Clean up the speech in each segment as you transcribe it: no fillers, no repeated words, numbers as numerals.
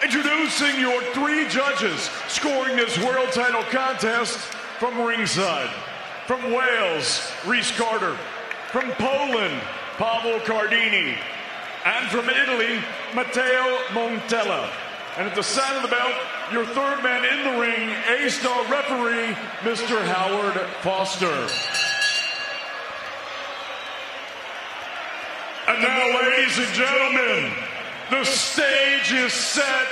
Introducing your 3 judges scoring this world title contest from ringside. From Wales, Rhys Carter. From Poland, Pavel Cardini. And from Italy, Matteo Montella. And at the sound of the bell, your 3rd man in the ring, A-star referee, Mr. Howard Foster. And now, ladies and gentlemen, the stage is set,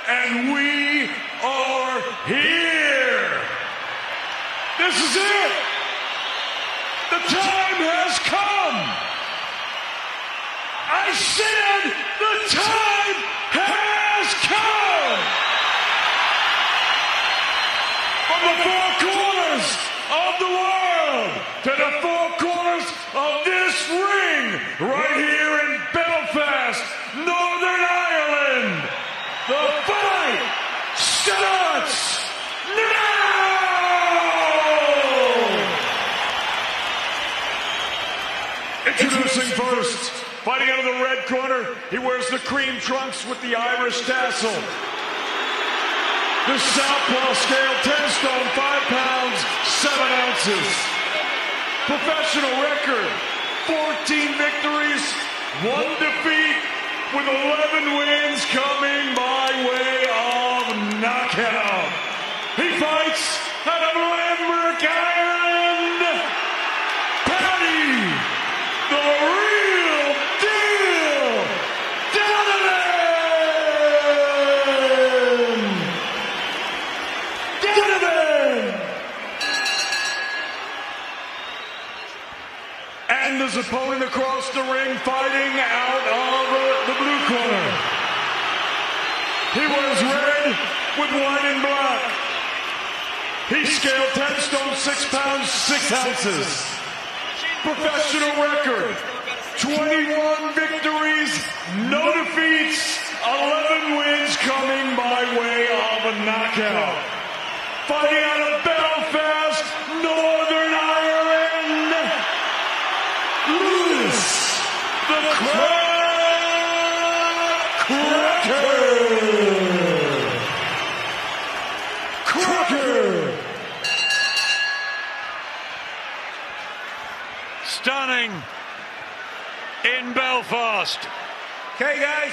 and we are here. This is it. The time has come. I said the time has come. From the 4 corners of the world to the 4 corners of this ring, right here in Belfast, Northern Ireland, the fight starts now! Introducing first, fighting out of the red corner, he wears the cream trunks with the Irish tassel. The southpaw scale, 10 stone, 5 pounds, 7 ounces. Professional record, 14 victories, 1 defeat, with 11 wins coming by way of knockout. He fights out of Limerick, Ireland, PADDY, the real deal, Donovan! And his opponent across the ring, fighting out of the blue corner. He wears red with white and black. He scaled 10 stone, 6 pounds, 6 ounces. Professional record, 21 victories, no defeats, 11 wins coming by way of a knockout. Fighting out of Belfast, Northern Ireland, Lewis, the Crocker. Stunning in Belfast. Okay, guys,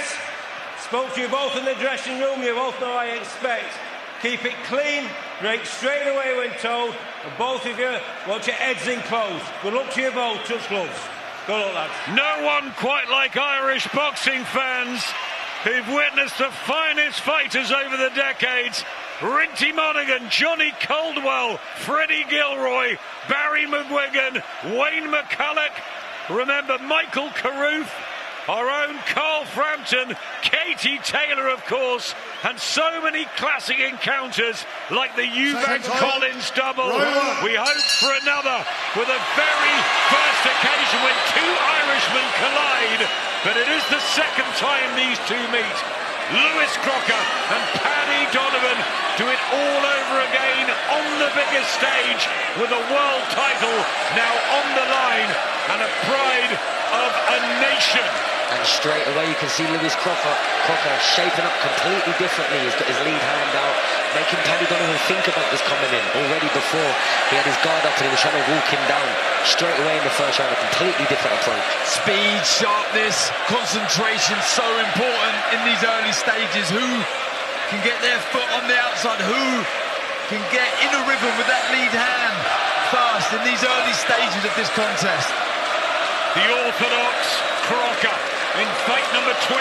spoke to you both in the dressing room. You both know what I expect. Keep it clean, break straight away when told, and both of you want your heads enclosed. Good luck to you both. Touch gloves. Good luck, lads. No one quite like Irish boxing fans who've witnessed the finest fighters over the decades. Rinty Monaghan, Johnny Caldwell, Freddie Gilroy, Barry McGuigan, Wayne McCulloch. Remember Michael Carruth, our own Carl Frampton, Katie Taylor, of course, and so many classic encounters like the Eubank Collins double. We hope for another with a very first occasion when 2 Irishmen collide, but it is the second time these 2 meet. Lewis Crocker and PADDY Donovan do it all over again on the biggest stage with a world title now on the line and a pride of a nation. And straight away you can see Lewis Crocker shaping up completely differently. He's got his lead hand out, making PADDY Donovan think about this coming in already before. He had his guard up and he was trying to walk him down. Straight away in the first round, a completely different approach. Speed, sharpness, concentration, so important in these early stages. Who can get their foot on the outside? Who can get in a rhythm with that lead hand first in these early stages of this contest? The orthodox Crocker in fight number 22,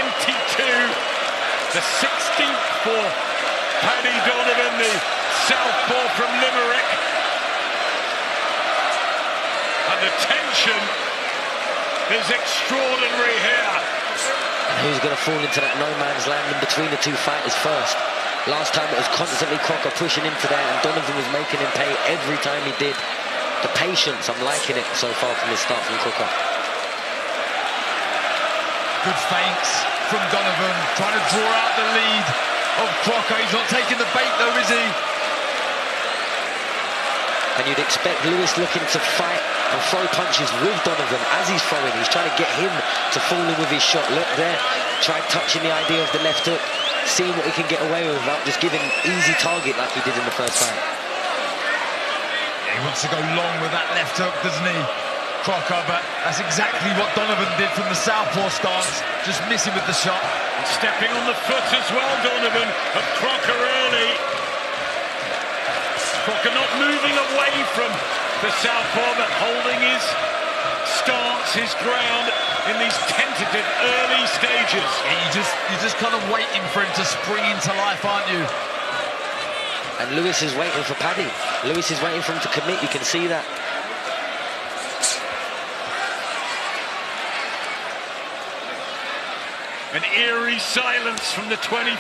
the 16th for PADDY Donovan, the southpaw from Limerick. And the tension is extraordinary here. And who's going to fall into that no man's land in between the 2 fighters first? Last time it was constantly Crocker pushing into there and Donovan was making him pay every time he did. The patience, I'm liking it so far from the start from Crocker. Good feints from Donovan, trying to draw out the lead of Crocker. He's not taking the bait though, is he? And you'd expect Lewis looking to fight and throw punches with Donovan as he's throwing. He's trying to get him to fall in with his shot. Look there, tried touching the idea of the left hook. seeing what he can get away with without just giving easy target like he did in the first fight. Yeah, he wants to go long with that left hook, doesn't he, Crocker? But that's exactly what Donovan did from the southpaw stance, just missing with the shot. And stepping on the foot as well, Donovan, of Crocker early. Crocker not moving away from the southpaw, but holding his stance, his ground in these tentative early stages. Yeah, you're just kind of waiting for him to spring into life, aren't you? And Lewis is waiting for Paddy. Lewis is waiting for him to commit, you can see that. An eerie silence from the 20,000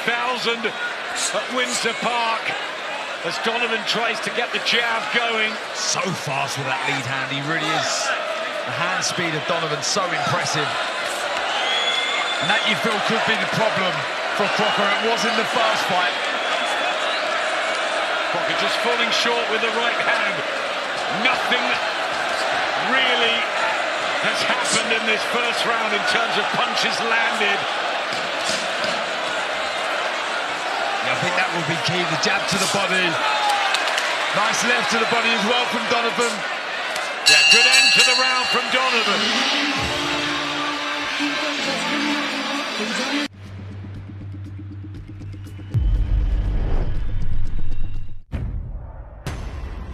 at Windsor Park as Donovan tries to get the jab going. So fast with that lead hand, he really is. The hand speed of Donovan, so impressive. And that, you feel, could be the problem for Crocker. It was in the first fight. Crocker just falling short with the right hand. Nothing really has happened in this first round in terms of punches landed. I think that will be key, the jab to the body. Nice left to the body as well from Donovan. Yeah, good end to the round from Donovan.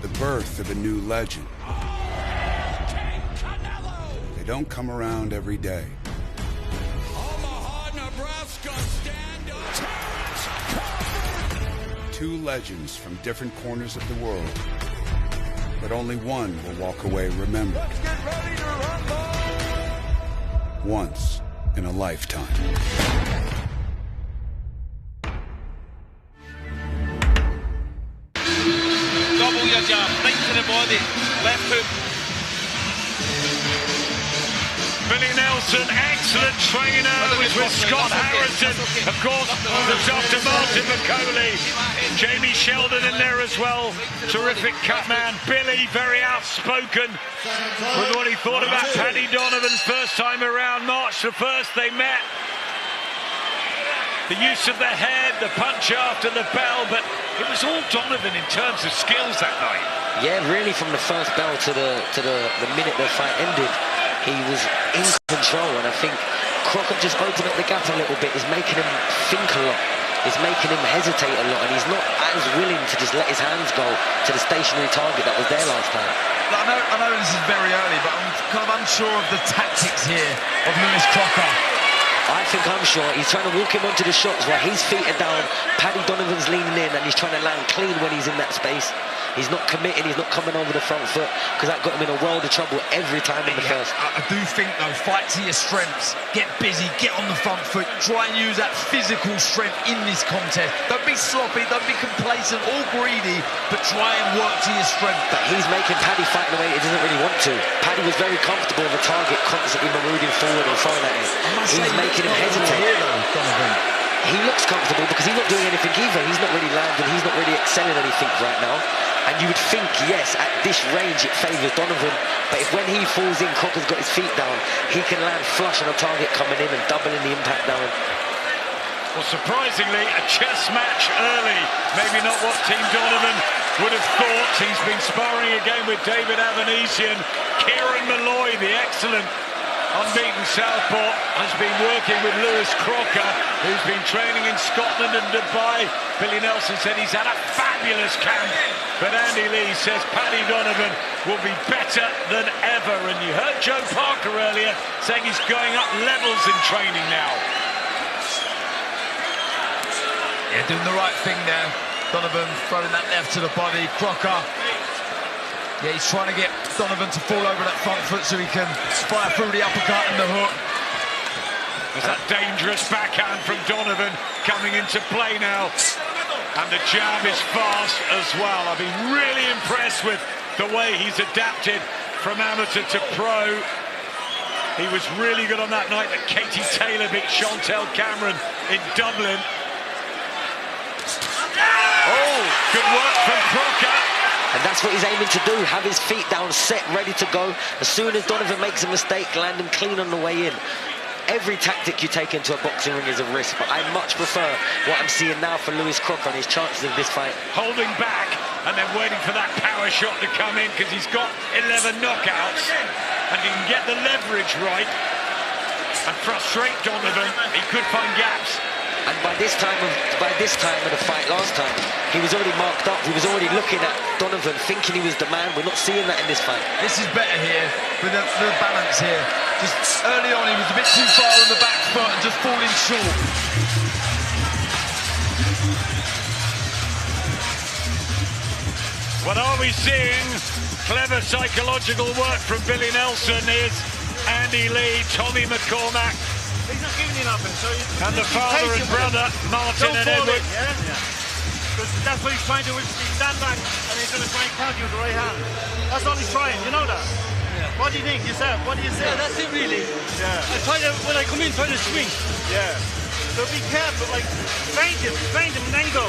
The birth of a new legend. They don't come around every day. Two legends from different corners of the world, but only one will walk away remembered. Let's get ready to rumble! Once in a lifetime. Double your jab, right to the body, left hook. Billy Nelson, excellent trainer, was with Scott Harrison. Of course, the Dr. Martin McCauley. Jamie Sheldon in there as well. Terrific cut man. Billy, very outspoken with what he thought about Paddy Donovan's first time around. March the 1st they met. The use of the head, the punch after the bell, but it was all Donovan in terms of skills that night. Yeah, really from the first bell to the minute the fight ended, he was in control, and I think Crocker just opened up the gap a little bit. Is making him think a lot. Is making him hesitate a lot, and he's not as willing to just let his hands go to the stationary target that was there last time. I know this is very early, but I'm kind of unsure of the tactics here of Lewis Crocker. I think I'm sure he's trying to walk him onto the shots while his feet are down. Paddy Donovan's leaning in, and he's trying to land clean when he's in that space. He's not committing, he's not coming over the front foot, because that got him in a world of trouble every time in the first. I do think, though, fight to your strengths. Get busy, get on the front foot, try and use that physical strength in this contest. Don't be sloppy, don't be complacent or greedy, but try and work to your strength. But he's making Paddy fight in a way he doesn't really want to. Paddy was very comfortable with a target constantly marooding forward and throwing at him. He's making him hesitate. He looks comfortable because he's not doing anything either. He's not really landing, he's not really excelling anything right now. And you would think, yes, at this range it favours Donovan, but if when he falls in, Crocker's got his feet down, he can land flush on a target coming in and doubling the impact down. Well, surprisingly, a chess match early. Maybe not what Team Donovan would have thought. He's been sparring again with David Avanesian. Kieran Malloy, the excellent unbeaten southpaw, has been working with Lewis Crocker, who's been training in Scotland and Dubai. Billy Nelson said he's had a fabulous camp, but Andy Lee says Paddy Donovan will be better than ever. And you heard Joe Parker earlier saying he's going up levels in training now. Yeah, doing the right thing there. Donovan throwing that left to the body. Crocker, yeah, he's trying to get Donovan to fall over that front foot so he can fire through the uppercut and the hook. There's that dangerous backhand from Donovan coming into play now. And the jab is fast as well. I've been really impressed with the way he's adapted from amateur to pro. He was really good on that night that Katie Taylor beat Chantel Cameron in Dublin. Oh, good work from Crocker. And that's what he's aiming to do, have his feet down, set, ready to go. As soon as Donovan makes a mistake, land him clean on the way in. every tactic you take into a boxing ring is a risk, but I much prefer what I'm seeing now for Lewis Crocker and his chances of this fight. Holding back and then waiting for that power shot to come in, because he's got 11 knockouts and he can get the leverage right and frustrate Donovan. He could find gaps. And by this time of the fight last time, he was already marked up. He was already looking at Donovan, thinking he was the man. We're not seeing that in this fight. This is better here, with the balance here. Just early on, he was a bit too far on the back foot and just falling short. What are we seeing? Clever psychological work from Billy Nelson. Is Andy Lee, Tommy McCormack, He's not giving you nothing, so and the father and brother, Martin and Edward. Because that's what he's trying to do. He's stand back and he's going to try and counter you with the right hand. That's all he's trying, you know that? Yeah. What do you think yourself? What do you say? Yeah, that's it really. Yeah. I try to, when I come in, try to swing. Yeah. So be careful, like, feint him and then go.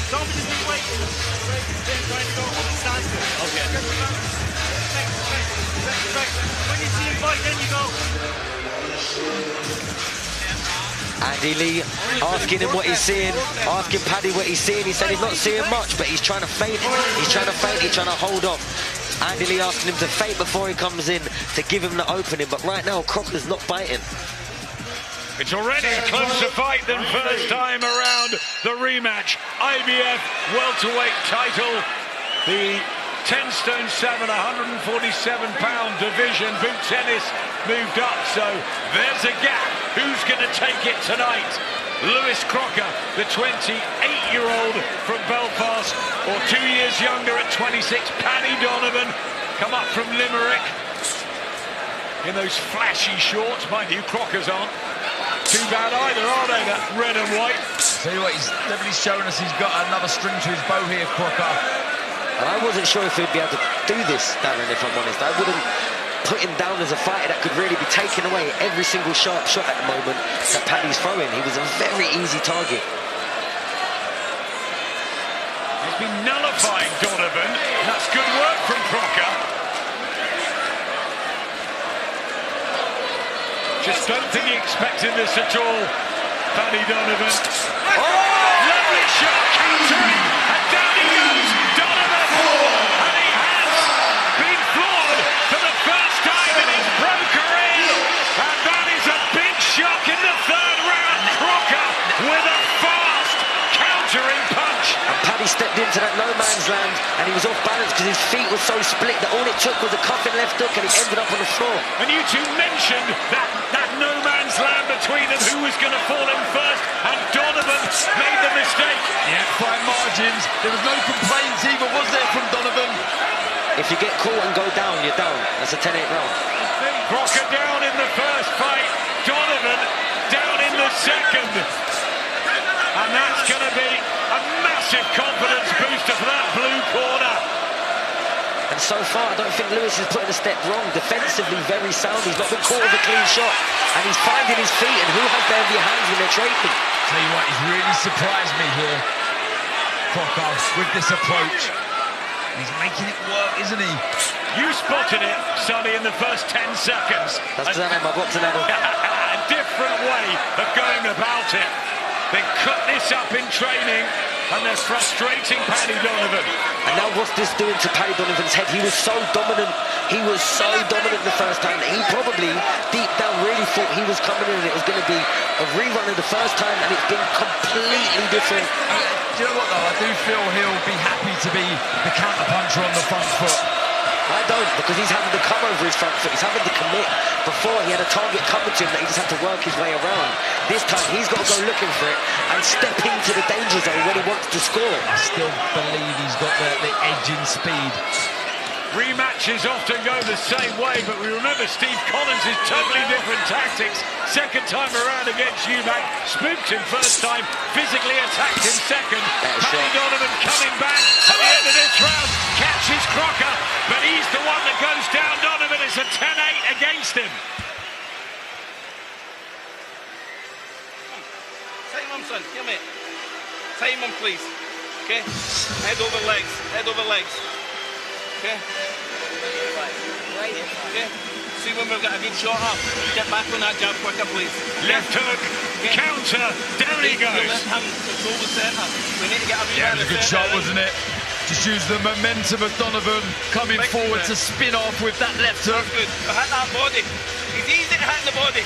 Don't be just waiting. Then trying to go from the standstill. Okay. When you see him fight, then you go. Andy Lee asking him what he's seeing, asking Paddy what he's seeing. He said he's not seeing much, but he's trying to feint. He's trying to hold off. Andy Lee asking him to feint before he comes in to give him the opening, but right now Crocker's not biting. It's already a closer fight than first time around the rematch. IBF welterweight title, the 10 stone 7, 147-pound division. Boot tennis moved up, so there's a gap. Who's going to take it tonight? Lewis Crocker, the 28-year-old from Belfast, or 2 years younger at 26. Paddy Donovan, come up from Limerick in those flashy shorts. Mind you, Crocker's aren't too bad either, are they? That red and white. Tell you what, he's definitely showing us he's got another string to his bow here, Crocker. And I wasn't sure if he'd be able to do this, Darren, if I'm honest. I wouldn't put him down as a fighter that could really be taking away every single sharp shot at the moment that Paddy's throwing. He was a very easy target. He's been nullifying Donovan. That's good work from Crocker. Just don't think he expected this at all, Paddy Donovan. Oh! Lovely shot, countering, and down he goes, Donovan! And he has been floored for the first time in his broker in, and that is a big shock in the third round. Crocker with a fast countering punch. And Paddy stepped into that no man's land, and he was off balance because his feet were so split that all it took was a cuffing left hook, and he ended up on the floor. And you two mentioned that no man's land between them, who was going to fall in first, and Donovan made the mistake. Yeah, fine margins. There was no complaints either, was there, from Donovan? If you get caught and go down, you're down. That's a 10-8 round. Crocker down in the first fight, Donovan down in the second. And that's going to be a massive confidence booster for that blue corner. And so far, I don't think Lewis is putting a step wrong. Defensively, very sound. He's not been caught with a clean shot. And he's finding his feet. And who has their hands when they're trading? Tell you what, he's really surprised me here, Crocker, with this approach. He's making it work, isn't he? You spotted it, Sonny, in the first 10 seconds. That's because I know my boxing level. A different way of going about it. They cut this up in training, and they're frustrating Paddy Donovan. And now what's this doing to Paddy Donovan's head? He was so dominant. He was so dominant the first time that he probably, deep down, really thought he was coming in and it was going to be a rerun of the first time, and it's been completely different. Do you know what, though? I do feel he'll be happy to be the counter-puncher on the front foot. I don't, because he's having to come over his front foot. He's having to commit. Before, he had a target coming to him that he just had to work his way around. This time, he's got to go looking for it and step into the danger zone when he wants to score. I still believe he's got the edge in speed. Rematches often go the same way, but we remember Steve Collins' totally different tactics. Second time around against Eubank, spooked him first time, physically attacked him second. Paddy Donovan coming back at the end of this round, catches Crocker, but he's the one that goes down. Donovan, it's a 10-8 against him. Tie him on, son. Come here. Tie him on, please. Okay? Head over legs. Head over legs. Okay? Okay? See when we've got a good shot up. Get back on that jab quicker, please. Left hook, counter, down he goes. Left hand control the centre. We need to get a Yeah, it was a good shot, wasn't it? Just use the momentum of Donovan coming forward to spin off with that left hook. Good. Hit that body. It's easy to hit the body.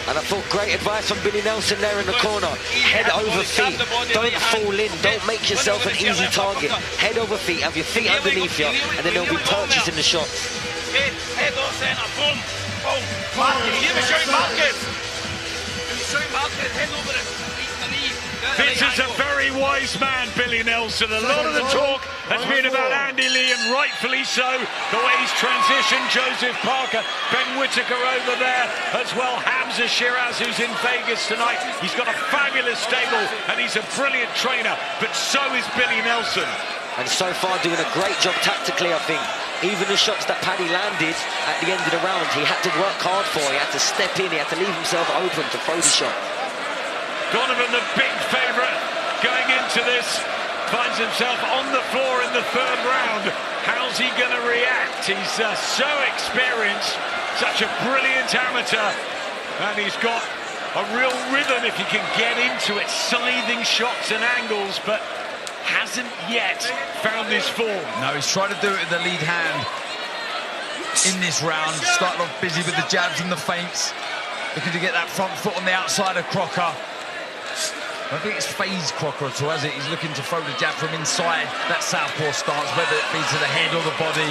And I thought great advice from Billy Nelson there in the corner. Head over feet. Don't fall in. Don't make yourself an easy target. Head over feet. Have your feet underneath you, and then they'll be purchasing the shots. Head off centre. Boom. Boom. Marcus. Give a shot, Marcus. Shot, Marcus. Head over it. This is a very wise man, Billy Nelson. A lot of the talk has been about Andy Lee, and rightfully so. The way he's transitioned, Joseph Parker, Ben Whittaker over there as well. Hamza Shiraz, who's in Vegas tonight. He's got a fabulous stable, and he's a brilliant trainer, but so is Billy Nelson. And so far doing a great job tactically, I think. Even the shots that Paddy landed at the end of the round, he had to work hard for. He had to step in, he had to leave himself open to throw the shot. Donovan, the big favourite going into this, finds himself on the floor in the third round. How's he going to react? He's so experienced, such a brilliant amateur, and he's got a real rhythm if he can get into it, scything shots and angles, but hasn't yet found his form. No, he's trying to do it with the lead hand in this round. Starting off busy with the jabs and the feints, looking to get that front foot on the outside of Crocker. I think it's phased Crocker at all, has it? He's looking to throw the jab from inside that southpaw stance, whether it be to the head or the body.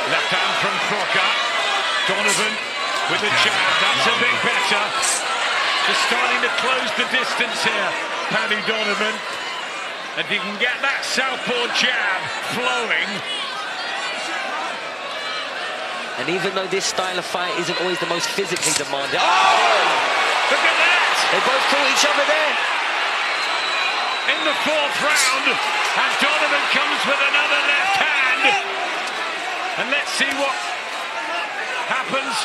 Left hand from Crocker. Donovan with the jab. That's a bit better. Just starting to close the distance here, Paddy Donovan. If you can get that southpaw jab flowing. And even though this style of fight isn't always the most physically demanding... Look at that! They both caught each other there. In the fourth round, and Donovan comes with another left hand. And let's see what happens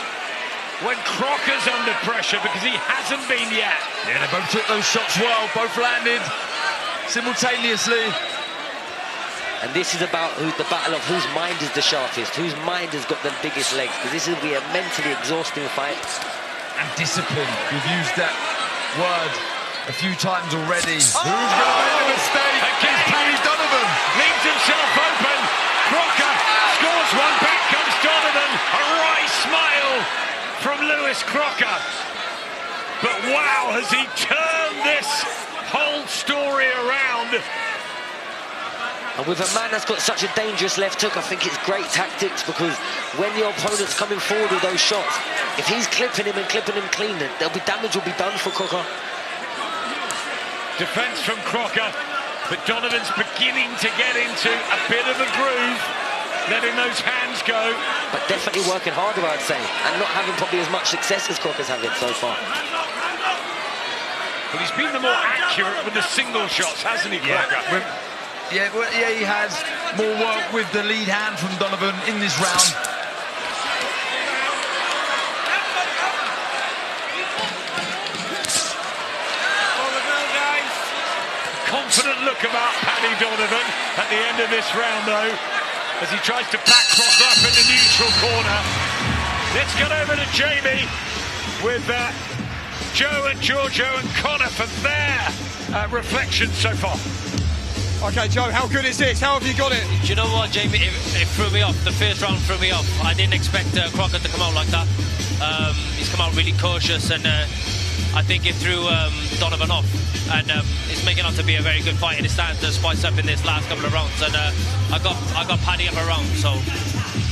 when Crocker's under pressure, because he hasn't been yet. Yeah, they both took those shots well, both landed simultaneously. And this is about the battle of whose mind is the sharpest, whose mind has got the biggest legs, because this will be a mentally exhausting fight. And discipline. We've used that word a few times already. Who's going to make the mistake? Again, it's Paddy Donovan. Leaves himself open. Crocker scores one. Back comes Donovan. A wry smile from Lewis Crocker. But wow, has he turned this whole story around? And with a man that's got such a dangerous left hook, I think it's great tactics, because when your opponent's coming forward with those shots, if he's clipping him and clipping him clean, then damage will be done for Crocker. Defence from Crocker, but Donovan's beginning to get into a bit of a groove, letting those hands go. But definitely working harder, I'd say, and not having probably as much success as Crocker's having so far. But he's been the more accurate with the single shots, hasn't he, Crocker? Yeah, he has more work with the lead hand from Donovan in this round. Confident look about Paddy Donovan at the end of this round, though, as he tries to back Crocker up in the neutral corner. Let's get over to Jamie with Joe and Giorgio and Connor for their reflections so far. Okay, Joe, how good is this? How have you got it? Do you know what, Jamie? It threw me off. The first round threw me off. I didn't expect Crocker to come out like that. He's come out really cautious, and I think it threw Donovan off. And it's making out to be a very good fight, and it's starting to spice up in this last couple of rounds. And I got Paddy up around, so...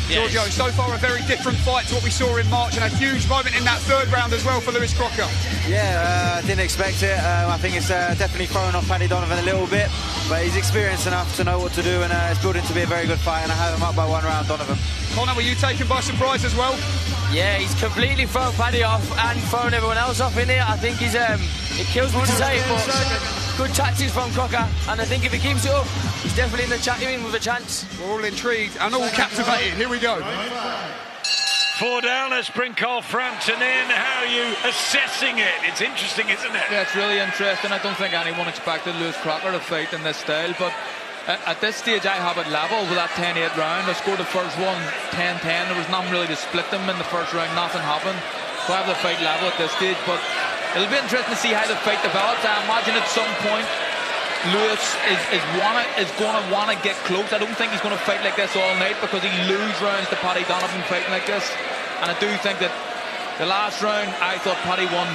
Yeah, Giorgio, so far a very different fight to what we saw in March, and a huge moment in that third round as well for Lewis Crocker. Yeah, didn't expect it. I think it's definitely thrown off Paddy Donovan a little bit, but he's experienced enough to know what to do, and it's building to be a very good fight, and I have him up by 1 round, Donovan. Connor, were you taken by surprise as well? Yeah, he's completely thrown Paddy off and thrown everyone else off in it. I think he's it kills me to say it, but good tactics from Crocker, and I think if he keeps it up, he's definitely in the chat with a chance. We're all intrigued and all captivated. Here we go. 4 down, let's bring Carl Frampton in. How are you assessing it? It's interesting, isn't it? Yeah, it's really interesting. I don't think anyone expected Lewis Crocker to fight in this style, but At this stage, I have it level with that 10-8 round. I scored the first one 10-10. There was nothing really to split them in the first round. Nothing happened. So I have the fight level at this stage. But it'll be interesting to see how the fight develops. I imagine at some point Lewis is going to want to get close. I don't think he's going to fight like this all night because he lose rounds to Paddy Donovan fighting like this. And I do think that the last round, I thought Paddy won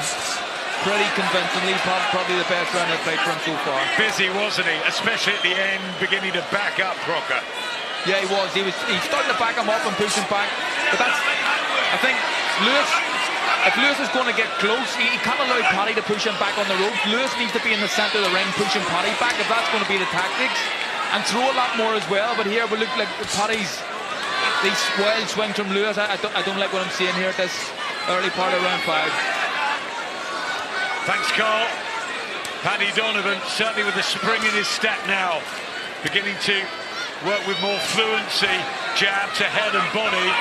pretty convincingly, probably the best round I've played for him so far. Busy, wasn't he? Especially at the end, beginning to back up Crocker. Yeah, he was. He's starting to back him up and push him back. But that's, I think, if Lewis is going to get close, he can't allow Paddy to push him back on the ropes. Lewis needs to be in the centre of the ring, pushing Paddy back, if that's going to be the tactics. And throw a lot more as well. But here we look like Paddy's, these wild swings from Lewis. I don't like what I'm seeing here at this early part of round 5. Thanks, Carl. Paddy Donovan, certainly with the spring in his step now, beginning to work with more fluency, jab to head and body.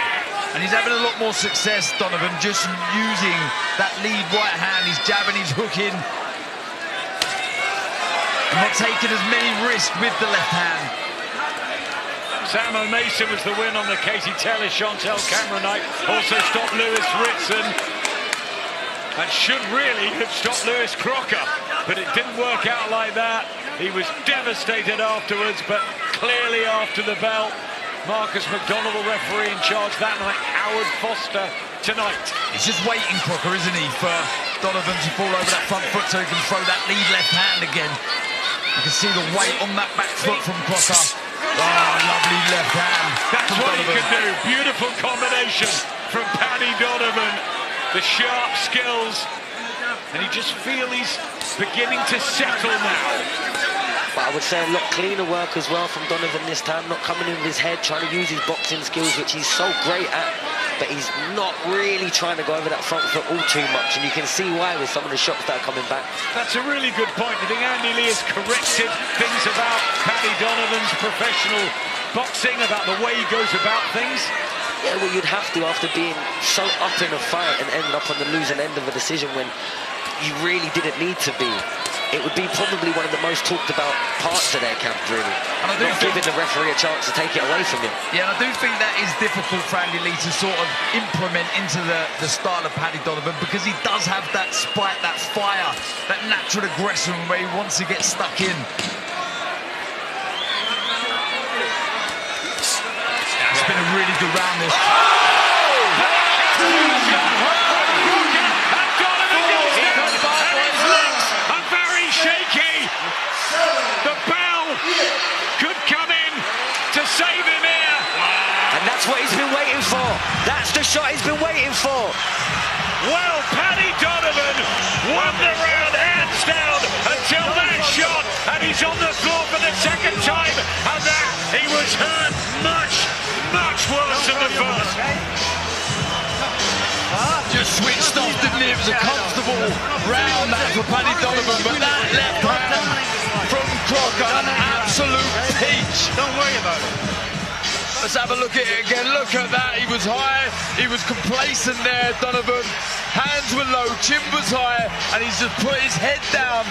And he's having a lot more success, Donovan, just using that lead right hand. He's jabbing, he's hooking. Not taking as many risks with the left hand. Sam O'Mason was the win on the Katie Taylor Chantel camera night. Also stopped Lewis Ritson. And should really have stopped Lewis Crocker, but it didn't work out like that. He was devastated afterwards, but clearly after the bell. Marcus McDonald, the referee in charge that night. Howard Foster tonight. He's just waiting, Crocker, isn't he, for Donovan to fall over that front foot so he can throw that lead left hand again. You can see the weight on that back foot from Crocker. Oh, lovely left hand. That's what he can do. Beautiful combination from Paddy Donovan. The sharp skills, and you just feel he's beginning to settle now. But I would say a lot cleaner work as well from Donovan this time, not coming in with his head, trying to use his boxing skills, which he's so great at, but he's not really trying to go over that front foot all too much, and you can see why with some of the shots that are coming back. That's a really good point. I think Andy Lee has corrected things about Paddy Donovan's professional boxing, about the way he goes about things. Yeah, well, you'd have to after being so up in a fight and ending up on the losing end of a decision when you really didn't need to be. It would be probably one of the most talked about parts of their camp, really. And I do not giving the referee a chance to take it away from him. Yeah, and I do think that is difficult for Andy Lee to sort of implement into the style of Paddy Donovan, because he does have that spite, that fire, that natural aggression where he wants to get stuck in. It's been a really good round this. Shaky. The bell could come in to save him here. And that's what he's been waiting for. That's the shot he's been waiting for. Well, Paddy Donovan won the round hands down until that shot, and he's on the floor for the second time, and that he was hurt much, much worse than the first. Just switched off, didn't he? It was a comfortable round that for Paddy Donovan, but that left hand from Crocker, an absolute peach. Don't worry about it. Let's have a look at it again. Look at that. He was high. He was complacent there, Donovan. Hands were low, chin was high, and he's just put his head down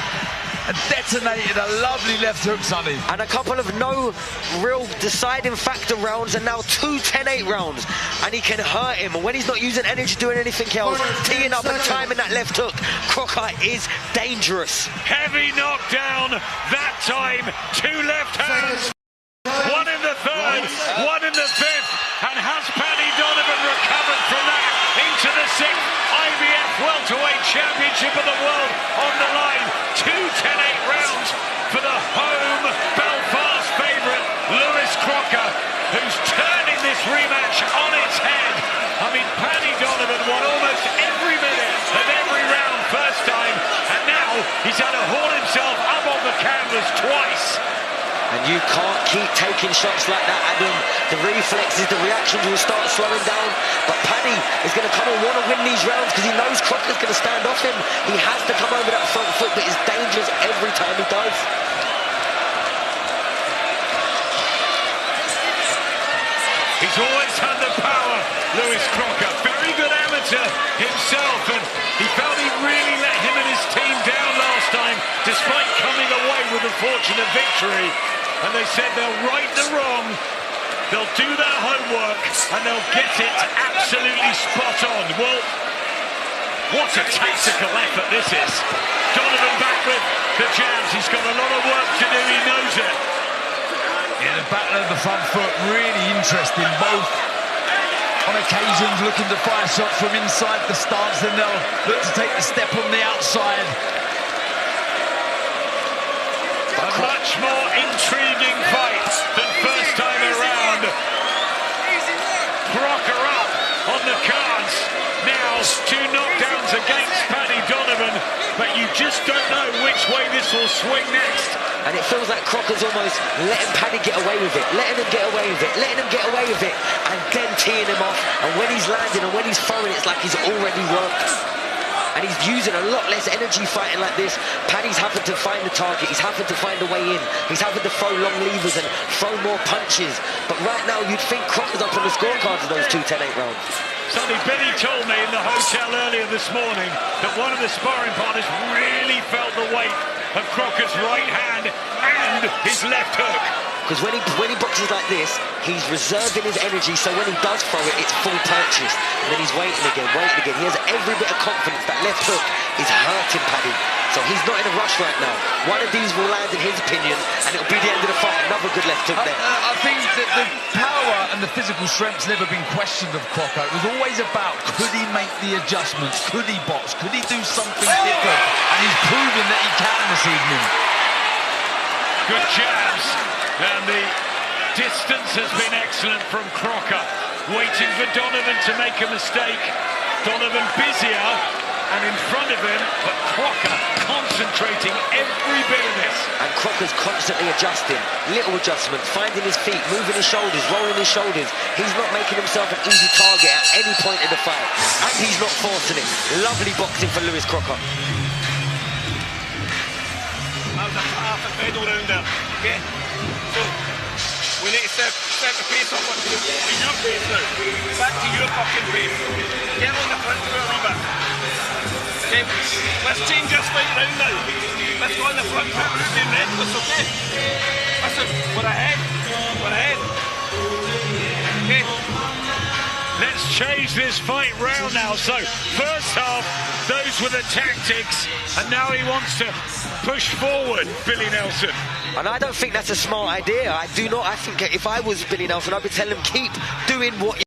and detonated a lovely left hook, Sonny. And a couple of no real deciding factor rounds, and now 2 10-8 rounds. And he can hurt him. And when he's not using energy doing anything else, teeing up and timing that left hook, Crocker is dangerous. Heavy knockdown that time. 2 left hands. 1 in the third, 1 in the fifth. And has Paddy Donovan recovered from that into the 6th IBF Welterweight Championship of the World on the line? 2 10-8 rounds for the home Belfast favourite, Lewis Crocker, who's turning this rematch on its head. I mean, Paddy Donovan won almost every minute of every round first time, and now he's had to haul himself up on the canvas twice. And you can't keep taking shots like that, Adam. The reflexes, the reactions will start slowing down. But Paddy is going to come and want to win these rounds because he knows Crocker's going to stand off him. He has to come over that front foot, but it's dangerous every time he does. He's always had the power, Lewis Crocker. Very good amateur himself, and he felt he really let him and his team down last time, despite coming away with a fortunate victory. and they said they'll right the wrong, they'll do their homework, and they'll get it absolutely spot on. Well, what a tactical effort this is. Donovan back with the jabs. He's got a lot of work to do, he knows it. Yeah, the battle of the front foot, really interesting. Both on occasions looking to fire shots from inside the stance, then they'll look to take the step on the outside. A much more intriguing fight than first time around. Crocker up on the cards. Now 2 knockdowns against Paddy Donovan, but you just don't know which way this will swing next. And it feels like Crocker's almost letting Paddy get away with it, letting him get away with it, letting him get away with it, and then teeing him off. And when he's landing and when he's throwing, it's like he's already worked. And he's using a lot less energy fighting like this. Paddy's having to find the target, he's having to find a way in, he's having to throw long levers and throw more punches. But right now, you'd think Crocker's up on the scorecards of those 2 10-8 rounds. Sonny, Billy told me in the hotel earlier this morning that one of the sparring partners really felt the weight of Crocker's right hand and his left hook. Because when he boxes like this, he's reserving his energy, so when he does throw it, it's full purchase. And then he's waiting again. He has every bit of confidence that left hook is hurting Paddy. So he's not in a rush right now. One of these will land, in his opinion, and it'll be the end of the fight. Another good left hook there. I think that the power and the physical strength's never been questioned of Crocker. It was always about, could he make the adjustments? Could he box? Could he do something different? And he's proven that he can this evening. Good jabs. And the distance has been excellent from Crocker. Waiting for Donovan to make a mistake. Donovan busier and in front of him, but Crocker concentrating every bit of this. And Crocker's constantly adjusting. Little adjustments, finding his feet, moving his shoulders, rolling his shoulders. He's not making himself an easy target at any point in the fight. And he's not forcing it. Lovely boxing for Lewis Crocker. That was a perfect middle round there. Okay? So, we need to set the pace up onto your pace now. Back to your fucking pace. Get on the front foot a little bit. Okay, let's change this fight round now. Let's go on the front foot route being reckless, okay? Listen, we're ahead. We're ahead. Okay. Let's change this fight round now. So, first half, those were the tactics, and now he wants to push forward, Billy Nelson. And I don't think that's a smart idea. I do not. I think if I was Billy Nelson, I'd be telling him, keep doing what you...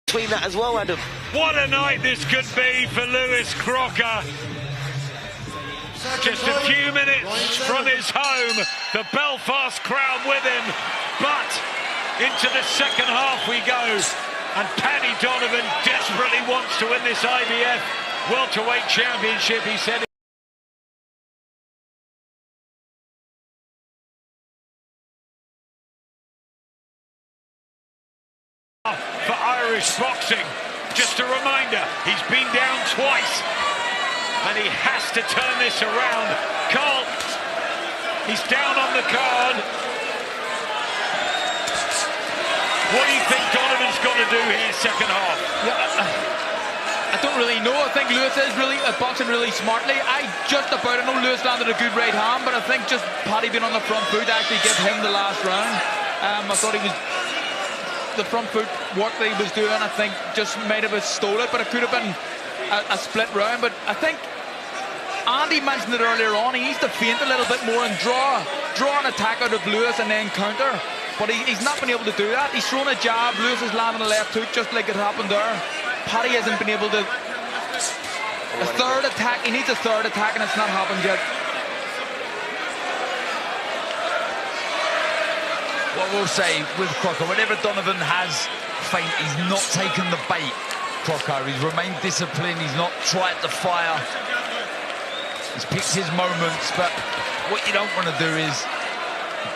Between that as well, Adam. What a night this could be for Lewis Crocker. Just a few minutes from his home, the Belfast crowd with him, but into the second half we go, and Paddy Donovan desperately wants to win this IBF welterweight championship. He said for Irish boxing. Just a reminder, he's been down twice. And he has to turn this around. Carl, he's down on the card. What do you think Donovan's got to do here, second half? Yeah, I don't really know. I think Lewis is really boxing really smartly. I know Lewis landed a good right hand, but I think just Paddy being on the front foot actually gave him the last round. I thought the front foot work that he was doing, I think, just might have stole it, but it could have been a split round. But I think Andy mentioned it earlier on, he needs to feint a little bit more and draw an attack out of Lewis and then counter. But he's not been able to do that. He's thrown a jab, Lewis is landing a left hook just like it happened there. Paddy hasn't been able to... A third attack, he needs a third attack and it's not happened yet. What we'll say with Crocker, whenever Donovan has feint, he's not taken the bait, Crocker. He's remained disciplined, he's not tried to fire. He's picked his moments, but what you don't want to do is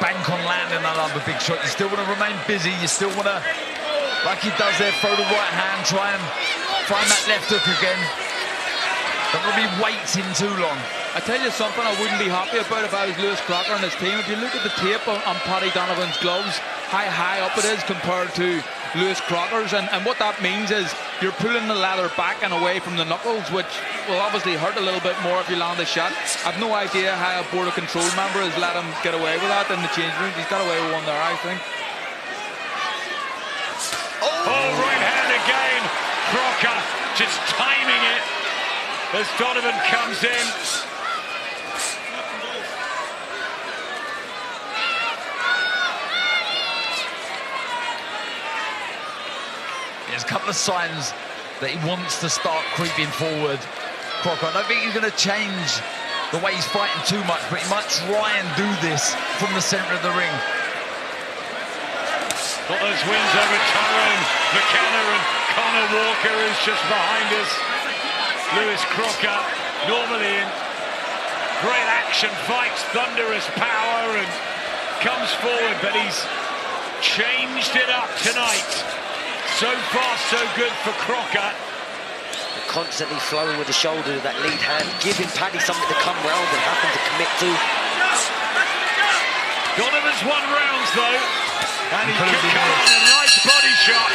bank on landing another big shot. You still want to remain busy, you still want to, like he does there, throw the right hand, try and find that left hook again. Don't want to be waiting too long. I tell you something I wouldn't be happy about if I was Lewis Crocker and his team. If you look at the tape on Paddy Donovan's gloves, how high up it is compared to Lewis Crocker's, and what that means is you're pulling the leather back and away from the knuckles, which will obviously hurt a little bit more if you land a shot. I've no idea how a border control member has let him get away with that in the change room. He's got away with one there, I think. Oh, right hand again. Crocker just timing it as Donovan comes in. There's a couple of signs that he wants to start creeping forward. Crocker, I don't think he's going to change the way he's fighting too much, but he might try and do this from the centre of the ring. Got those wins over Tyrone McKenna, and Connor Walker is just behind us. Lewis Crocker, normally in great action fights, thunderous power, and comes forward, but he's changed it up tonight. So far, so good for Crocker. Constantly flowing with the shoulder with that lead hand, giving Paddy something to come round and happen to commit to. Donovan's won rounds though, and he can come on, a nice body shot.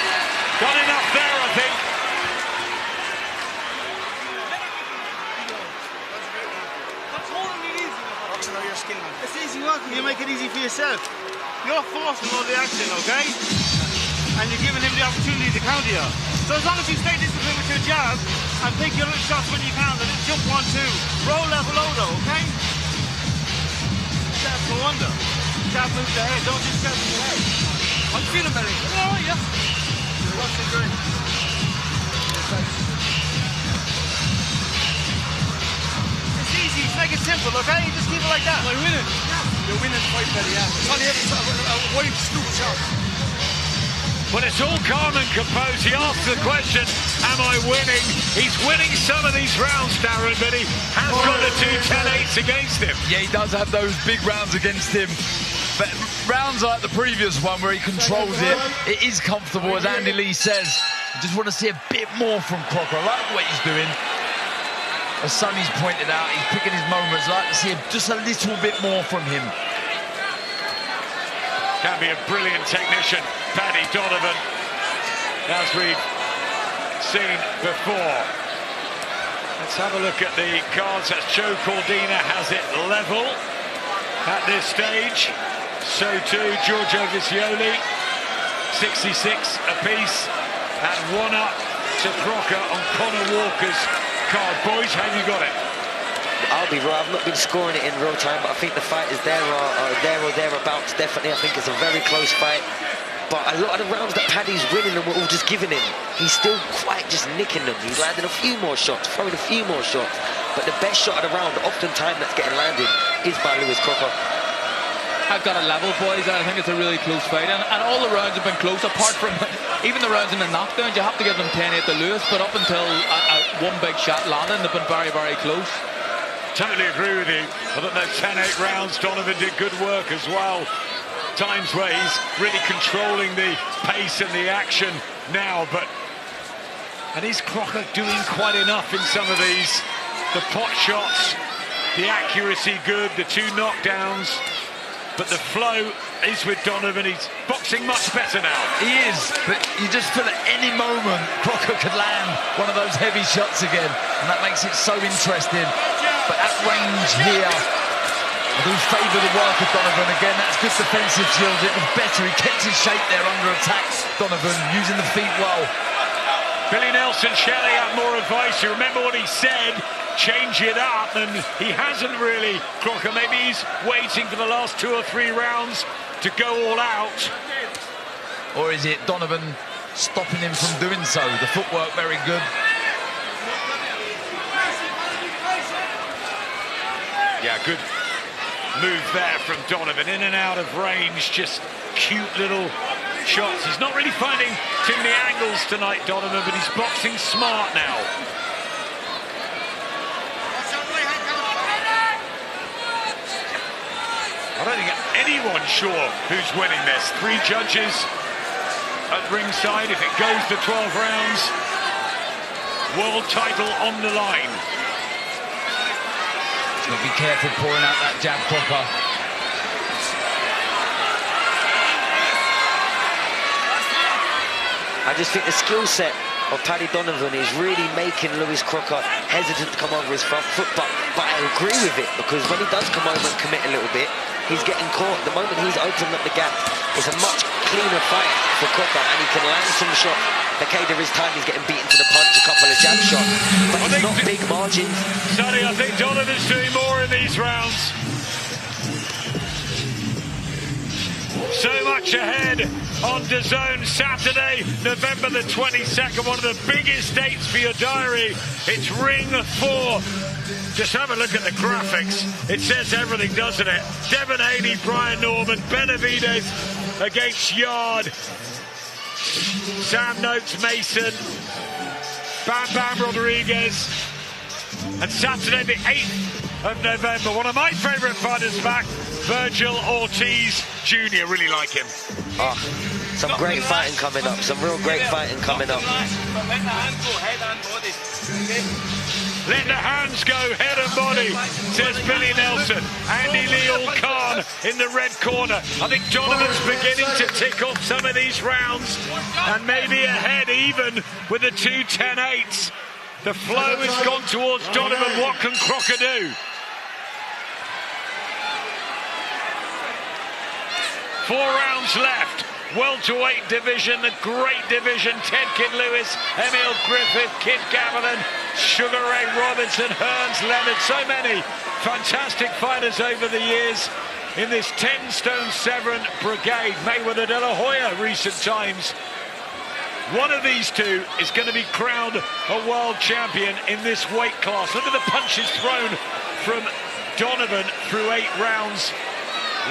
Got enough there, I think. It's easy work when you make it easy for yourself. You're forcing all the action, okay? And you're giving him the opportunity to counter you. So as long as you stay disciplined with your jab and take your little shots when you can, then jump 1-2. Roll level low though, okay? Jab for wonder. Jab moves the head, don't just jab in your head. I'm feeling better. Oh, yeah. What's the drink? It's easy, make it simple, okay? Just keep it like that. We're winning. You're winning the fight, Paddy, yeah. It's only a wide, stupid shot. But it's all calm and composed. He asks the question, am I winning? He's winning some of these rounds, Darren, but he has got the 2 10-8s against him. Yeah, he does have those big rounds against him. But rounds like the previous one where he controls it, it is comfortable, as Andy Lee says. I just want to see a bit more from Crocker. I like what he's doing. As Sonny's pointed out, he's picking his moments. I like to see just a little bit more from him. Can be a brilliant technician, Paddy Donovan, as we've seen before. Let's have a look at the cards. That's Joe Cordina has it level at this stage. So too Giorgio Visioli, 66 apiece, and 1 up to Crocker on Connor Walker's card. Boys, how you got it? I'll be right, I've not been scoring it in real time, but I think the fight is there or thereabouts, definitely. I think it's a very close fight. But a lot of the rounds that Paddy's winning and we're all just giving him, he's still quite just nicking them. He's landing a few more shots, throwing a few more shots. But the best shot of the round, oftentimes that's getting landed, is by Lewis Crocker. I've got a level, boys. I think it's a really close fight, and all the rounds have been close, apart from even the rounds in the knockdowns. You have to give them 10-8 to Lewis, but up until one big shot landing, they've been very, very close. Totally agree with you. I thought those 10-8 rounds, Donovan did good work as well. Times where he's really controlling the pace and the action now, and is Crocker doing quite enough in some of these? The pot shots, the accuracy good, the 2 knockdowns, but the flow is with Donovan. He's boxing much better now. He is, but you just feel at any moment Crocker could land one of those heavy shots again, and that makes it so interesting. But at range here, I do favour the work of Donovan again. That's good defensive skills. It was better. He kept his shape there under attack. Donovan using the feet well. Billy Nelson shelling out more advice. You remember what he said? Change it up, and he hasn't really. Crocker, maybe he's waiting for the last 2 or 3 rounds to go all out. Or is it Donovan stopping him from doing so? The footwork very good. Yeah, good move there from Donovan, in and out of range, just cute little shots. He's not really finding too many angles tonight, Donovan, but he's boxing smart now. I don't think anyone's sure who's winning this. 3 judges at ringside. If it goes to 12 rounds, world title on the line. He's got to be careful pouring out that jab, Crocker. I just think the skill set of Paddy Donovan is really making Lewis Crocker hesitant to come over his front foot, but I agree with it, because when he does come over and commit a little bit, he's getting caught. The moment he's opened up the gap, it's a much cleaner fight for Crocker, and he can land some shots. Okay, there is time he's getting beaten to the punch, a couple of jab shots, but it's not big margins. Sonny, I think Donovan's doing more in these rounds. So much ahead on DAZN Saturday, November the 22nd, one of the biggest dates for your diary. It's Ring 4. Just have a look at the graphics. It says everything, doesn't it? Devin Haney, Brian Norman, Benavidez against Yard, Sam Noakes, Mason, Bam Bam Rodriguez. And Saturday the 8th of November, one of my favourite fighters back, Virgil Ortiz Jr. Really like him. Oh, some great fighting coming up. Some real great fighting coming up. Let the hands go, head and body, says Billy Nelson. Andy Leal Khan in the red corner. I think Donovan's beginning to tick off some of these rounds, and maybe ahead even with the 2 10-8s. The flow has gone towards Donovan. What can Crocker do? 4 rounds left. Welterweight division, the great division. Ted Kid Lewis, Emil Griffith, Kid Gavilan, Sugar Ray Robinson, Hearns, Leonard. So many fantastic fighters over the years in this 10-stone 7 brigade. Mayweather De La Hoya, recent times. One of these two is going to be crowned a world champion in this weight class. Look at the punches thrown from Donovan through 8 rounds.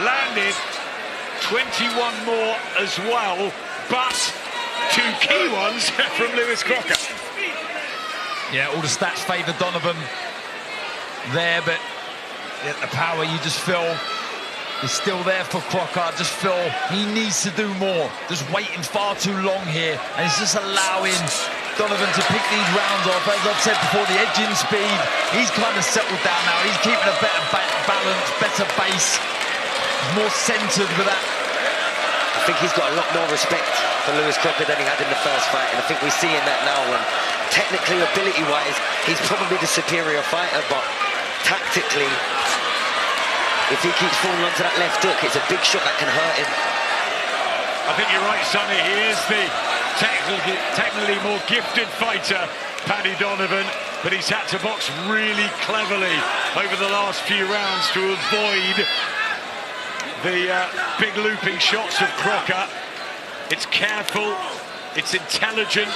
Landed 21 more as well, but 2 key ones from Lewis Crocker. Yeah, all the stats favour Donovan there, but the power, you just feel is still there for Crocker. I just feel he needs to do more. Just waiting far too long here, and it's just allowing Donovan to pick these rounds off. As I've said before, the edging speed, he's kind of settled down now. He's keeping a better balance, better base, more centred with that. I think he's got a lot more respect for Lewis Crocker than he had in the first fight, and I think we're seeing that now. And technically, ability-wise, he's probably the superior fighter, but tactically, if he keeps falling onto that left hook, it's a big shot that can hurt him. I think you're right, Sonny. He is the technically more gifted fighter, Paddy Donovan, but he's had to box really cleverly over the last few rounds to avoid the big looping shots of Crocker. It's careful, it's intelligent,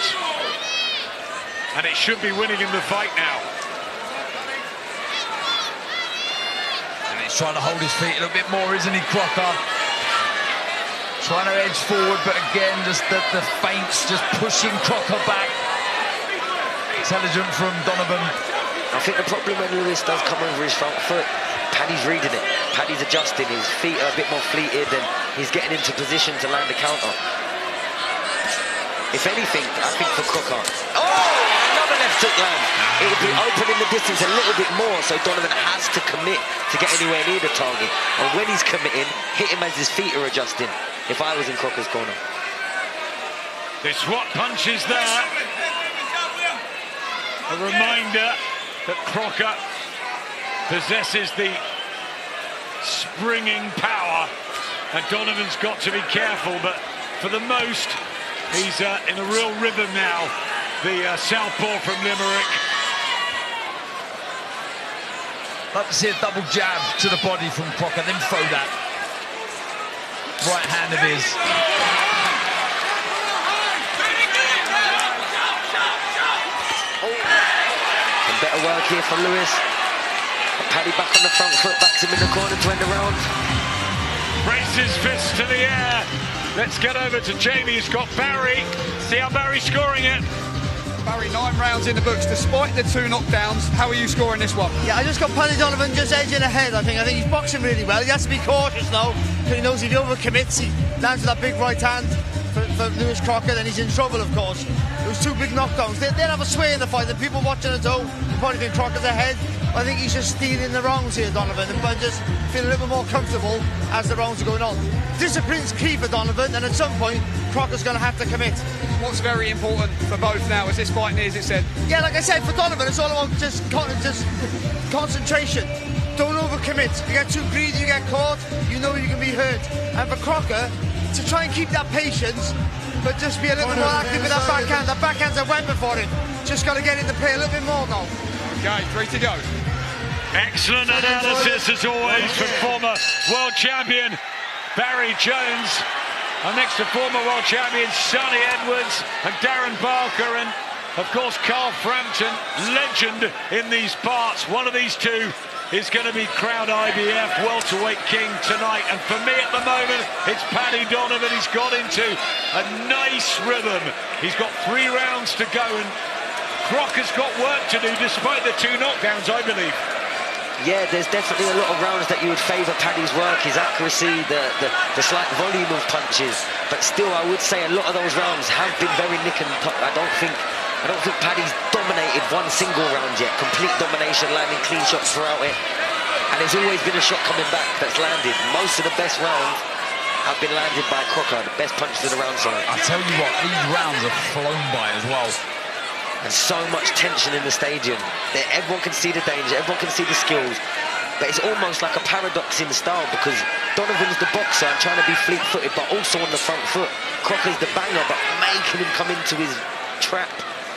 and it should be winning in the fight now. And he's trying to hold his feet a little bit more, isn't he, Crocker? Trying to edge forward, but again, just the feints, just pushing Crocker back. Intelligent from Donovan. I think the problem when Lewis does come over his front foot, Paddy's reading it. Paddy's adjusting. His feet are a bit more fleeted, and he's getting into position to land a counter. If anything, I think for Crocker, another left hook land. It'll be opening the distance a little bit more, so Donovan has to commit to get anywhere near the target. And when he's committing, hit him as his feet are adjusting. If I was in Crocker's corner. The swat punch is there. A reminder that Crocker possesses the springing power, and Donovan's got to be careful, but for the most, he's in a real rhythm now, the southpaw from Limerick. Like to see a double jab to the body from Crocker, then throw that right hand of his. Some better work here from Lewis. Paddy back on the front foot, backs him in the corner to end the round. Raises fist to the air. Let's get over to Jamie, who's got Barry. See how Barry's scoring it. Barry, 9 rounds in the books, despite the 2 knockdowns. How are you scoring this one? Yeah, I just got Paddy Donovan just edging ahead, I think. I think he's boxing really well. He has to be cautious now, because he knows if he overcommits, he lands with that big right hand for Lewis Crocker, then he's in trouble, of course. It was 2 big knockdowns. They'll have a sway in the fight. The people watching at home probably think Crocker's ahead. I think he's just stealing the rounds here, Donovan, and just feeling a little bit more comfortable as the rounds are going on. Discipline's key for Donovan, and at some point, Crocker's going to have to commit. What's very important for both now as this fight nears its end? Yeah, like I said, for Donovan, it's all about just concentration. Don't overcommit. You get too greedy, you get caught, you know you can be hurt. And for Crocker, to try and keep that patience, but just be a little more active with that backhand. That backhand's a weapon for him. Just got to get into play a little bit more now. Okay, 3 to go. Excellent analysis as always from former world champion Barry Jones. And next to former world champions Sonny Edwards and Darren Barker, and of course Carl Frampton, legend in these parts. One of these two is going to be crowned IBF welterweight king tonight, and for me at the moment it's Paddy Donovan. He's got into a nice rhythm. He's got 3 rounds to go, and Crocker's got work to do despite the 2 knockdowns, I believe. Yeah, there's definitely a lot of rounds that you would favour Paddy's work, his accuracy, the slight volume of punches. But still, I would say a lot of those rounds have been very nick and tuck. I don't think Paddy's dominated one single round yet. Complete domination, landing clean shots throughout it. And there's always been a shot coming back that's landed. Most of the best rounds have been landed by Crocker, the best punches of the round side. I tell you what, these rounds have flown by as well. And so much tension in the stadium. Everyone can see the danger, everyone can see the skills. But it's almost like a paradox in style, because Donovan's the boxer and trying to be fleet-footed, but also on the front foot. Crocker's the banger, but making him come into his trap.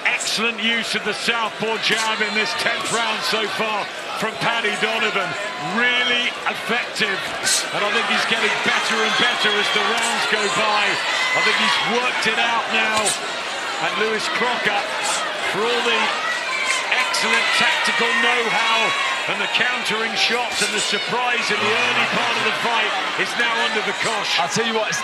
Excellent use of the southpaw jab in this 10th round so far from Paddy Donovan. Really effective. And I think he's getting better and better as the rounds go by. I think he's worked it out now. And Lewis Crocker, for all the excellent tactical know-how and the countering shots and the surprise in the early part of the fight, is now under the cosh. I'll tell you what, it's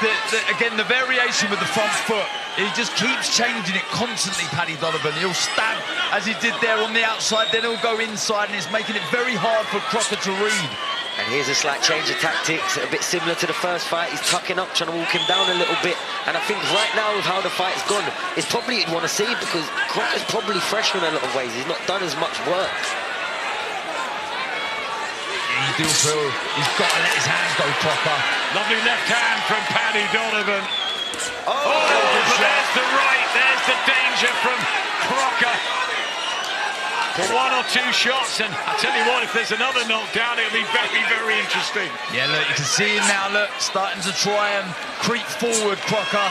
again, the variation with the front foot. He just keeps changing it constantly, Paddy Donovan. He'll stab, as he did there on the outside, then he'll go inside, and it's making it very hard for Crocker to read. And here's a slight change of tactics, a bit similar to the first fight. He's tucking up, trying to walk him down a little bit. And I think right now, with how the fight's gone, it's probably you'd want to see, because Crocker's probably fresh in a lot of ways. He's not done as much work. You do feel he's got to let his hands go, Crocker. Lovely left hand from Paddy Donovan. But there's the right, there's the danger from Crocker. For 1 or 2 shots, and I tell you what, if there's another knockdown, it'll be very, very interesting. Yeah, look, you can see him now, look, starting to try and creep forward, Crocker.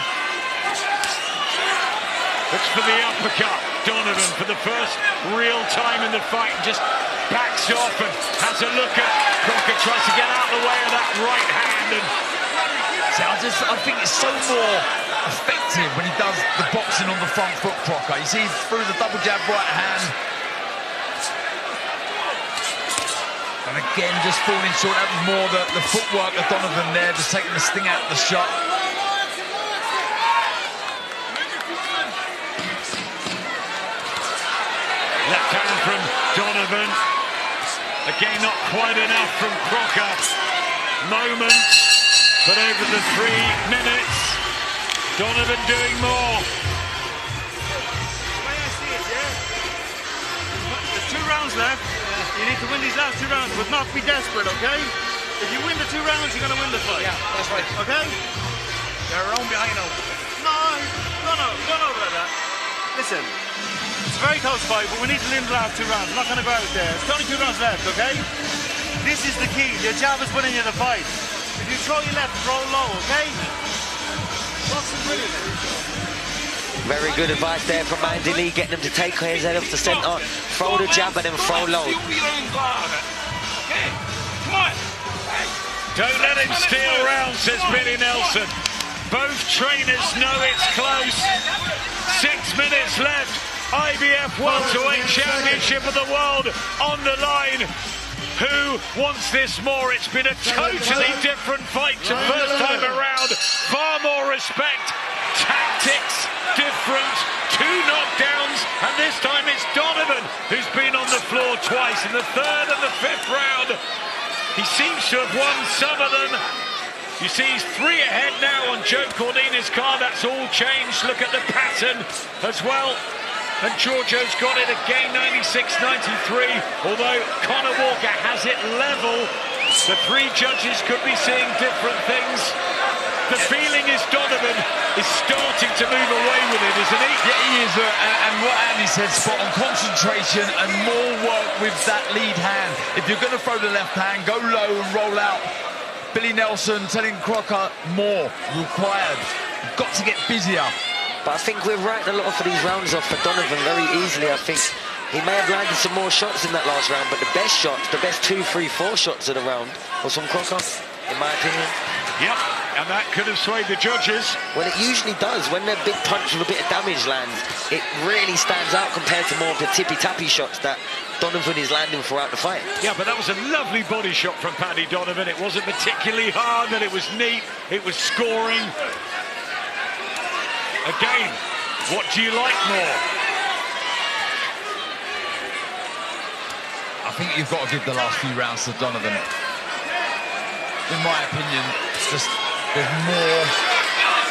Looks for the uppercut, Donovan, for the first real time in the fight, and just backs off and has a look at Crocker, tries to get out of the way of that right hand. And see, I think it's so more effective when he does the boxing on the front foot, Crocker. You see, through the double jab right hand. And again, just falling short. That was more the footwork of Donovan there, just taking the sting out of the shot. Left hand from Donovan. Again, not quite enough from Crocker. Moments, but over the 3 minutes, Donovan doing more. The way I see it, yeah? There's 2 rounds left. You need to win these last 2 rounds, but not be desperate, okay? If you win the 2 rounds, you're going to win the fight. Yeah, that's right. Okay? You're a round behind now. No, about that. Listen, it's a very close fight, but we need to win the last 2 rounds. I'm not going to go out there. There's only 2 rounds left, okay? This is the key. Your jab is winning you the fight. If you throw your left, throw low, okay? Boxing brilliant. Very good advice there from Andy Lee, getting him to take his head off the centre, throw the jab and then throw low. Don't let him steal rounds, says Billy Nelson. Both trainers know it's close. 6 minutes left. IBF Welterweight Championship of the World on the line. Who wants this more? It's been a totally different fight to first time around. Far more respect. Tactics different. 2 knockdowns, and this time it's Donovan who's been on the floor twice in the 3rd and the 5th round. He seems to have won some of them, You see he's 3 ahead now on Joe Cordina's car. That's all changed. Look at the pattern as well. And Giorgio's got it again, 96.93. Although Conor Walker has it level, the 3 judges could be seeing different things. The feeling is Donovan is starting to move away with it, isn't he? Yeah, he is. And what Andy said, spot on, concentration and more work with that lead hand. If you're going to throw the left hand, go low and roll out. Billy Nelson telling Crocker more required. You've got to get busier. But I think we're writing a lot of these rounds off for Donovan very easily. I think he may have landed some more shots in that last round, but the best shots, the best 2, 3, 4 shots of the round was from Crocker, in my opinion. Yep, and that could have swayed the judges. Well, it usually does. When the big punch with a bit of damage lands, it really stands out compared to more of the tippy-tappy shots that Donovan is landing throughout the fight. Yeah, but that was a lovely body shot from Paddy Donovan. It wasn't particularly hard, but it was neat. It was scoring. Again, what do you like more? I think you've got to give the last few rounds to Donovan. In my opinion, just there's more.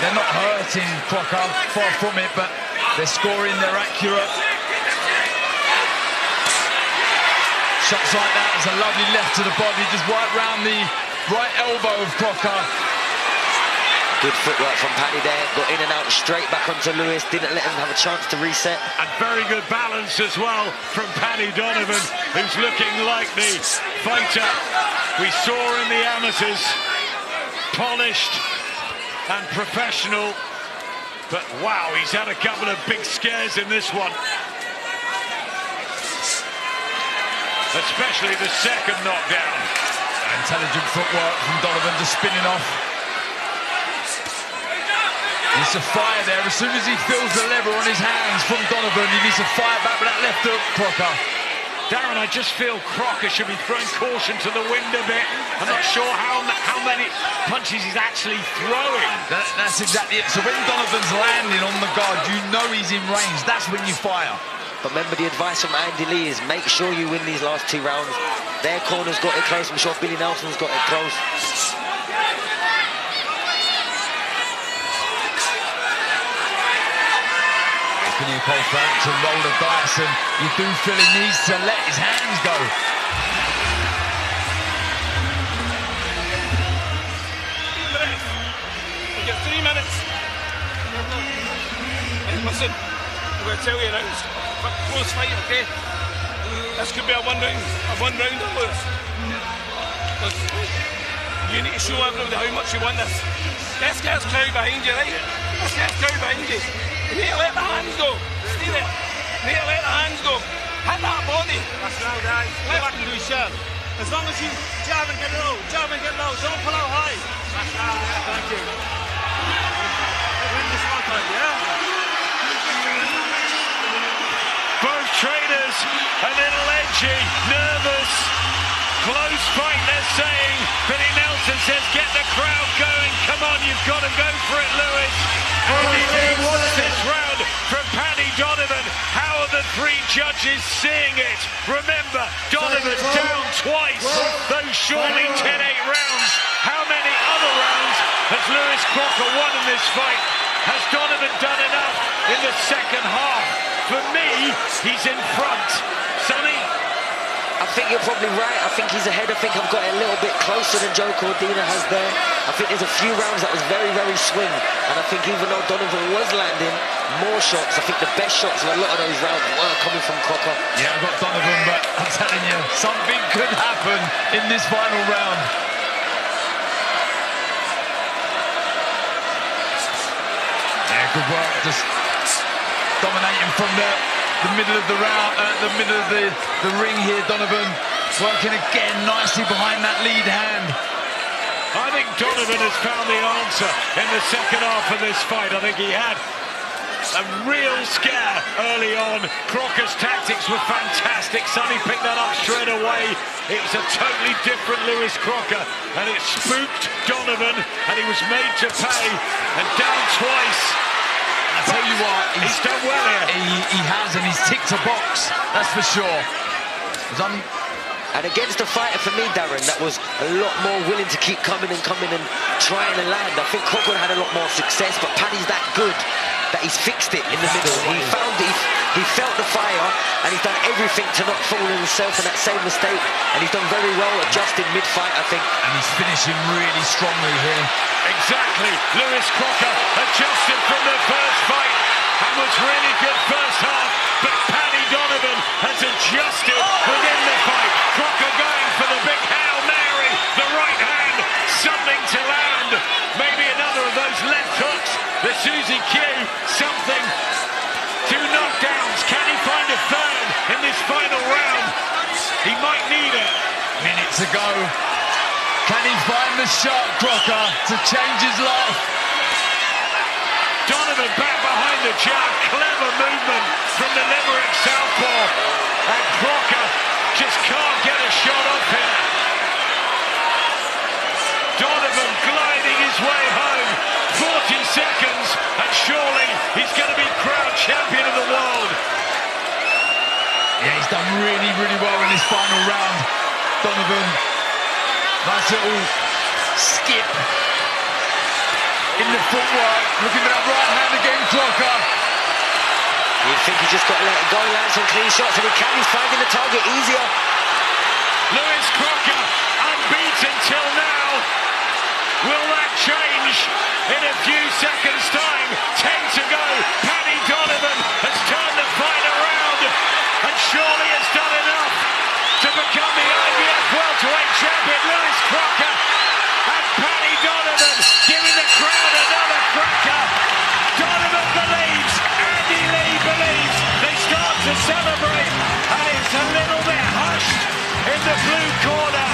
They're not hurting Crocker, far from it, but they're scoring, they're accurate. Shots like that, it's a lovely left to the body, just right round the right elbow of Crocker. Good footwork from Paddy there, got in and out straight back onto Lewis, didn't let him have a chance to reset. And very good balance as well from Paddy Donovan, who's looking like the fighter we saw in the amateurs. Polished and professional, but wow, he's had a couple of big scares in this one. Especially the second knockdown. Intelligent footwork from Donovan, just spinning off. Needs to fire there. As soon as he feels the lever on his hands from Donovan, he needs to fire back with that left hook, Crocker. Darren, I just feel Crocker should be throwing caution to the wind a bit. I'm not sure how many punches he's actually throwing. That's exactly it. So when Donovan's landing on the guard, you know he's in range. That's when you fire. But remember, the advice from Andy Lee is make sure you win these last 2 rounds. Their corner's got it close. I'm sure Billy Nelson's got it close. Anthony Cole to roll the dice, and you do feel he needs to let his hands go. We've got 3 minutes. Hey, listen, I'm going to tell you now, it's a close fight, okay? This could be a one rounder, Lewis. Look, you need to show everybody how much you want this. Let's get this crowd behind you, right? Let's get this crowd behind you. You need to let the hands go. Stay there. You need to let the hands go. Hit that body. That's right, guys. Go back and do his shot. As long as you jab and get low, don't pull out high. That's right, yeah. Thank you. Win this one time, yeah? Both trainers a little edgy, nervous. Close fight, they're saying. Billy Nelson says, get the crowd going. Come on, you've got to go for it, Lewis. Andy Lee wants this round from Paddy Donovan. How are the 3 judges seeing it? Remember, Donovan down twice. Those surely 10-8 rounds. How many other rounds has Lewis Crocker won in this fight? Has Donovan done enough in the second half? For me, he's in front. Sonny? I think you're probably right. I think he's ahead. I think I've got it a little bit closer than Joe Cordina has there. I think there's a few rounds that was very, very swing. And I think even though Donovan was landing more shots, I think the best shots of a lot of those rounds were coming from Crocker. Yeah, I've got Donovan, but I'm telling you, something could happen in this final round. Yeah, good work. Just dominating from the middle of the round, the middle of the ring here. Donovan working again nicely behind that lead hand. I think Donovan has found the answer in the second half of this fight. I think he had a real scare early on. Crocker's tactics were fantastic. Sonny picked that up straight away. It was a totally different Lewis Crocker, and it spooked Donovan, and he was made to pay, and down twice. I tell you what, he's done well here. He has, and he's ticked a box, that's for sure. And against a fighter for me, Darren, that was a lot more willing to keep coming and trying to land. I think Crocker had a lot more success, but Paddy's that good that he's fixed it in the middle. He felt the fire, and he's done everything to not fall in himself in that same mistake. And he's done very well adjusting mid-fight, I think. And he's finishing really strongly here. Exactly. Lewis Crocker adjusted from the first fight and was really good first half, but Paddy Donovan has adjusted within the fight. Crocker going for the big Hail Mary, the right hand, something to land. Maybe another of those left hooks, the Susie Q, something. 2 knockdowns. Can he find a third in this final round? He might need it. Minutes ago. Can he find the shot, Crocker, to change his life? Donovan back behind the jab. Clever movement from the Limerick southpaw. And Crocker just can't get a shot off him. Donovan gliding his way home. 40 seconds, and surely he's going to be crowned champion of the world. Yeah, he's done really, really well in this final round. Donovan, nice little skip in the footwork. Looking for that right hand again, Crocker. You think he just got to let it go, land some clean shots, and he's finding the target easier. Lewis Crocker, unbeaten till now. Will that change in a few seconds' time? 10 to go. Paddy Donovan has turned the fight around and surely has done enough to become the IBF welterweight champion. Lewis Crocker and Paddy Donovan giving the crowd another cracker. Donovan believes, Andy Lee believes. They start to celebrate and it's a little bit hushed in the blue corner.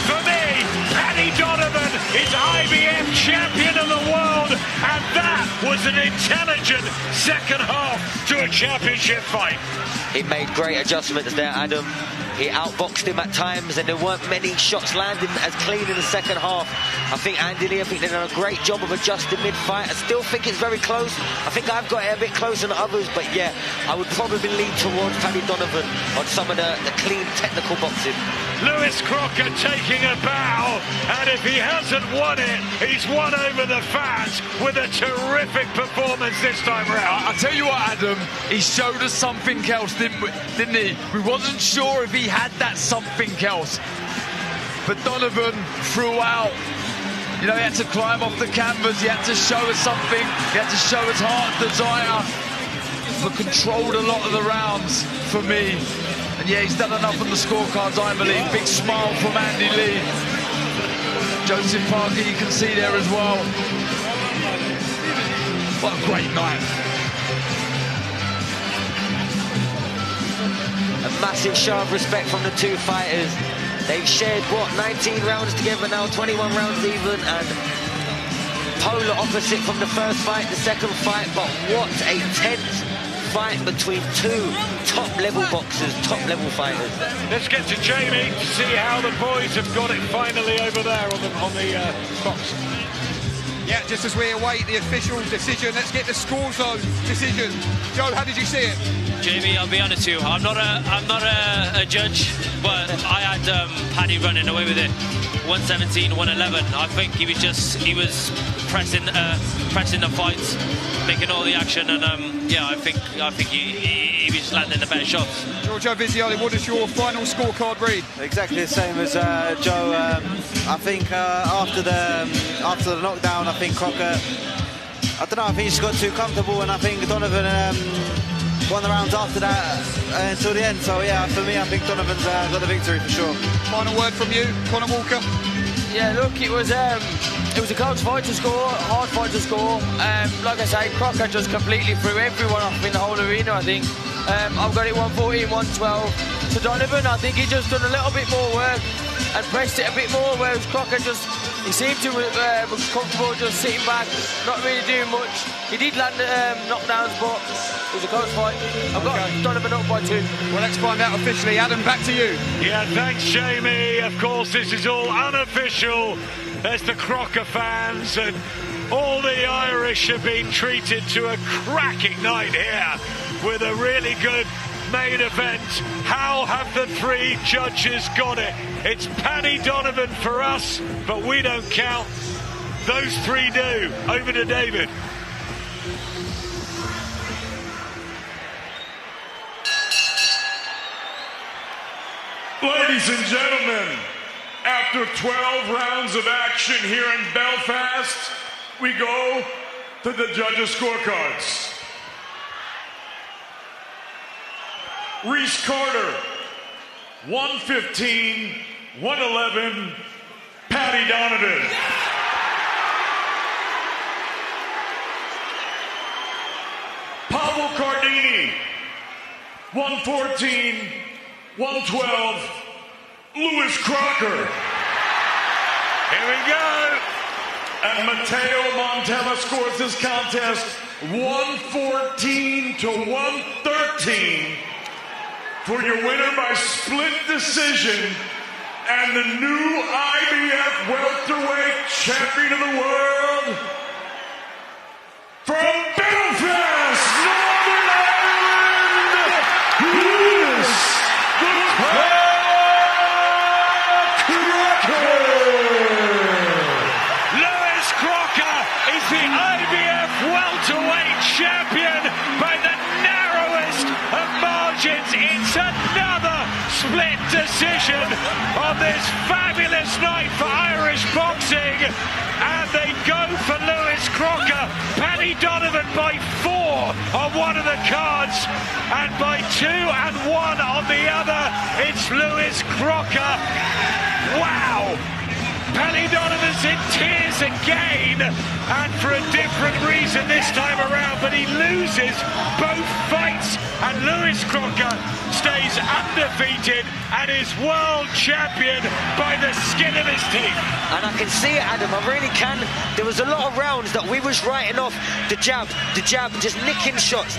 For me, Paddy Donovan is IBF champion of the world, and that was an intelligent second half to a championship fight. He made great adjustments there, Adam. He outboxed him at times, and there weren't many shots landing as clean in the second half. I think Andy Lee, they've done a great job of adjusting mid-fight. I still think it's very close. I think I've got it a bit closer than others, but yeah, I would probably lean towards Paddy Donovan on some of the clean technical boxing. Lewis Crocker taking a bow, and if he hasn't won it, he's won over the fans with a terrific performance this time round. I'll tell you what, Adam, he showed us something else, didn't he? We wasn't sure if he had that something else. But Donovan threw out. You know, he had to climb off the canvas, he had to show us something, he had to show his heart desire, but controlled a lot of the rounds for me. And yeah, he's done enough on the scorecards, I believe. Big smile from Andy Lee. Joseph Parker, you can see there as well. What a great night. A massive show of respect from the two fighters. They've shared, what, 19 rounds together now, 21 rounds even, and polar opposite from the first fight, the second fight, but what a tense fight between two top-level boxers, top-level fighters. Let's get to Jamie to see how the boys have got it finally over there on the box. Yeah, just as we await the official decision, let's get the score zone decision. Joe, how did you see it? Jamie, I'll be honest with you, I'm not a judge, but I had Paddy running away with it. 117, 111. I think he was pressing the fights, making all the action, and yeah, I think he was landing the better shots. Giorgio Viziali, what does your final scorecard read? Exactly the same as Joe. I think after the knockdown, I think Crocker, I don't know, I think he just got too comfortable, and I think Donovan won the rounds after that until the end. So yeah, for me, I think Donovan's got the victory for sure. Final word from you, Conor Walker. Yeah, look, it was a close fight to score, hard fight to score. Like I say, Crocker just completely threw everyone off in the whole arena, I think. I've got it 114, 112 to Donovan. I think he just done a little bit more work and pressed it a bit more, whereas Crocker he seemed to was comfortable just sitting back, not really doing much. He did land knockdowns, but it was a close fight. I've got Donovan up by 2. Well, let's find out officially. Adam, back to you. Yeah, thanks, Jamie. Of course, this is all unofficial. There's the Crocker fans, and all the Irish have been treated to a cracking night here with a really good main event. How have the three judges got it? It's Paddy Donovan for us, but we don't count. Those three do. Over to David. Ladies and gentlemen, after 12 rounds of action here in Belfast, we go to the judges' scorecards. Reese Carter, 115, 111, Paddy Donovan. Pavel Cardini, 114, 112, Lewis Crocker. Here we go. And Mateo Montella scores this contest 114 to 113 for your winner by split decision and the new IBF welterweight champion of the world from Belfast, Northern Ireland, Lewis Crocker. Lewis Crocker is the IBF welterweight champion by the narrowest of margins. It's another split decision on this fabulous night for Irish boxing, and they go for Lewis Crocker. Paddy Donovan by 4 on one of the cards, and by 2 and 1 on the other. It's Lewis Crocker. Wow! Paddy Donovan's in tears again, and for a different reason this time around, but he loses both fights, and Lewis Crocker stays undefeated and is world champion by the skin of his teeth. And I can see it, Adam, I really can. There was a lot of rounds that we was writing off the jab, just nicking shots,